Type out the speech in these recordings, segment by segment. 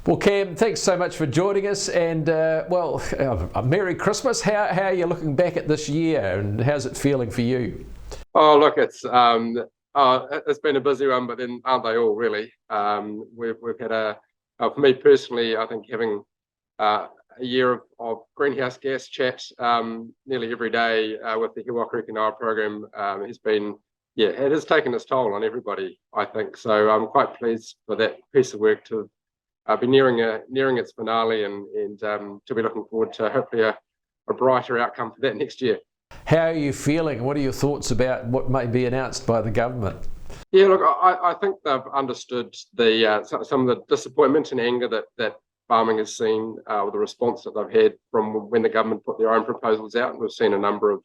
Well, Cam, thanks so much for joining us, and a Merry Christmas. How are you looking back at this year, and how's it feeling for you? Oh, look, it's been a busy one, but then aren't they all really? We've had for me personally, I think having a year of greenhouse gas chat nearly every day with the He Waka program has been, it has taken its toll on everybody, I think. So I'm quite pleased for that piece of work to be nearing its finale and to be looking forward to hopefully a brighter outcome for that next year. How are you feeling? What are your thoughts about what may be announced by the government? Yeah, look, I think they've understood some of the disappointment and anger that farming has seen with the response that they've had from when the government put their own proposals out, and we've seen a number of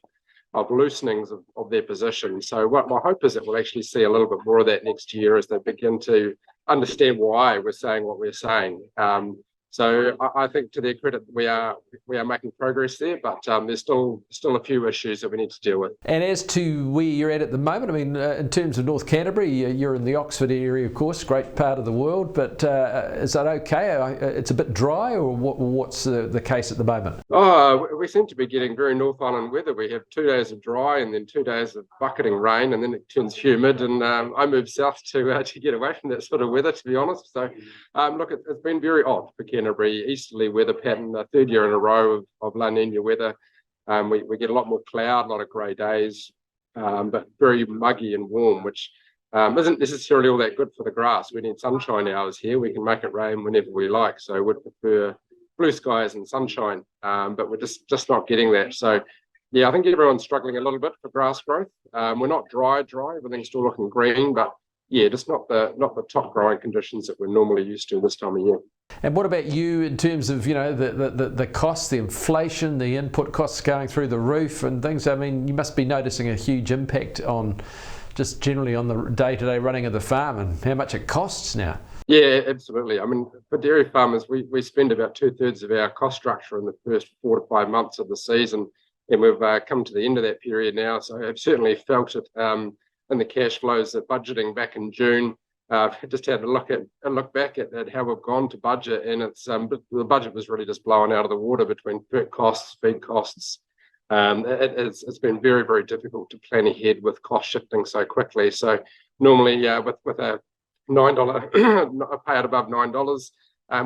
loosenings of their position. So what my hope is that we'll actually see a little bit more of that next year as they begin to understand why we're saying what we're saying. So I think to their credit, we are making progress there, but there's still a few issues that we need to deal with. And as to where you're at the moment, I mean, in terms of North Canterbury, you're in the Oxford area, of course, great part of the world, but is that okay? It's a bit dry, or what's the case at the moment? Oh, we seem to be getting very North Island weather. We have 2 days of dry and then 2 days of bucketing rain, and then it turns humid, and I moved south to get away from that sort of weather, to be honest. So look, it's been very odd for Canterbury. Easterly weather pattern, the third year in a row of La Nina weather. We get a lot more cloud, a lot of grey days, but very muggy and warm, which isn't necessarily all that good for the grass. We need sunshine hours here. We can make it rain whenever we like, so we'd prefer blue skies and sunshine, but we're just not getting that. So yeah, I think everyone's struggling a little bit for grass growth. We're not dry, everything's still looking green, but yeah, just not the top growing conditions that we're normally used to this time of year. And what about you in terms of, you know, the costs, the inflation, the input costs going through the roof and things? I mean, you must be noticing a huge impact on just generally on the day-to-day running of the farm and how much it costs now. Yeah, absolutely. I mean, for dairy farmers, we spend about 2/3 of our cost structure in the first 4 to 5 months of the season, and we've come to the end of that period now. So I've certainly felt it in the cash flows that budgeting back in June. Just had to look back at how we've gone to budget, and it's the budget was really just blown out of the water between FERT costs, feed costs. It's been very, very difficult to plan ahead with cost shifting so quickly. So normally, with a $9 a payout above $9,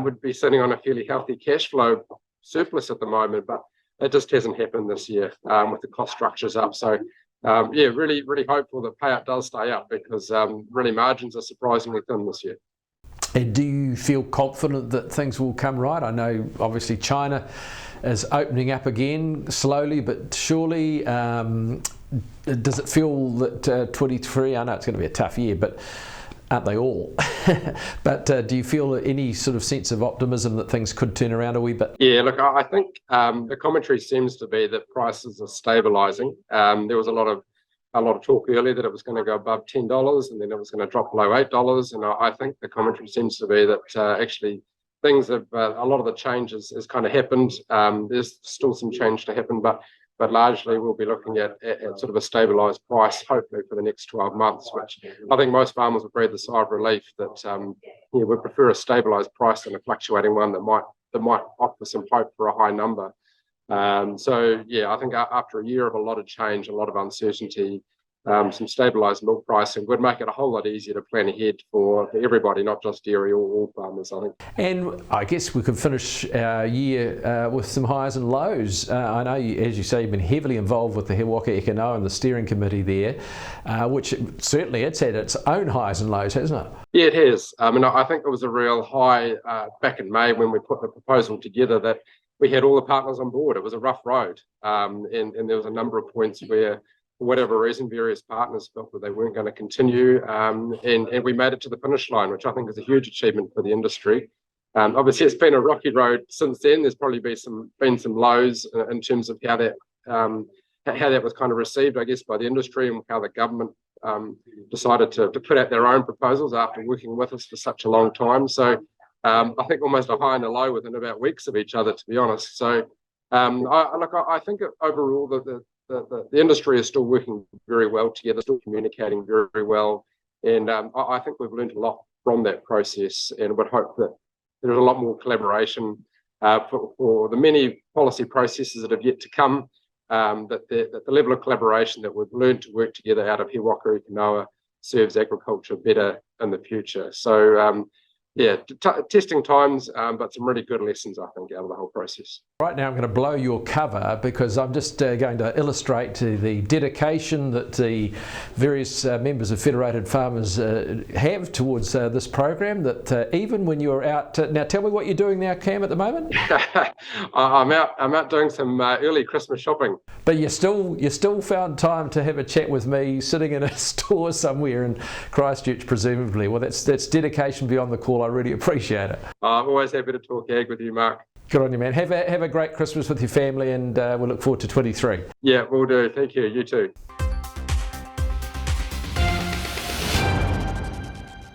would be sitting on a fairly healthy cash flow surplus at the moment, but it just hasn't happened this year with the cost structures up. So really, really hopeful that payout does stay up, because really margins are surprisingly thin this year. And do you feel confident that things will come right? I know obviously China is opening up again slowly but surely. Does it feel that 23, I know it's going to be a tough year, but aren't they all? But do you feel any sort of sense of optimism that things could turn around a wee bit? Yeah, look, I think the commentary seems to be that prices are stabilising. There was a lot of talk earlier that it was going to go above $10 and then it was going to drop below $8, and I think the commentary seems to be that actually things have a lot of the changes has kind of happened. There's still some change to happen, but largely we'll be looking at sort of a stabilised price, hopefully for the next 12 months, which I think most farmers would breathe a sigh of relief that we prefer a stabilised price than a fluctuating one that might offer some hope for a high number. So yeah, I think after a year of a lot of change, a lot of uncertainty, some stabilised milk pricing would make it a whole lot easier to plan ahead for everybody, not just dairy or all farmers, I think. And I guess we could finish our year with some highs and lows. I know, as you say, you've been heavily involved with the He Waka and the steering committee there, which certainly it's had its own highs and lows, hasn't it? Yeah, it has. I mean, I think it was a real high back in May when we put the proposal together that we had all the partners on board. It was a rough road, and there was a number of points where, for whatever reason, various partners felt that they weren't going to continue, and we made it to the finish line, which I think is a huge achievement for the industry. Obviously, it's been a rocky road since then. There's probably been some lows in terms of how that was kind of received, I guess, by the industry, and how the government decided to put out their own proposals after working with us for such a long time. So I think almost a high and a low within about weeks of each other, to be honest. So I think overall the industry is still working very well together, still communicating very, very well, and I think we've learned a lot from that process, and would hope that there's a lot more collaboration for the many policy processes that have yet to come. That the level of collaboration that we've learned to work together out of He Waka Kanoa serves agriculture better in the future. So testing times, but some really good lessons, I think, out of the whole process. Right now I'm going to blow your cover because I'm just going to illustrate the dedication that the various members of Federated Farmers have towards this program, that even when you're out, now tell me what you're doing now, Cam, at the moment? I'm out doing some early Christmas shopping. But you still found time to have a chat with me sitting in a store somewhere in Christchurch, presumably. Well, that's dedication beyond the call. I really appreciate it. I'm always happy to talk ag with you, Mark. Good on you, man. Have a great Christmas with your family, and we'll look forward to 23. Yeah, we'll do. Thank you. You too.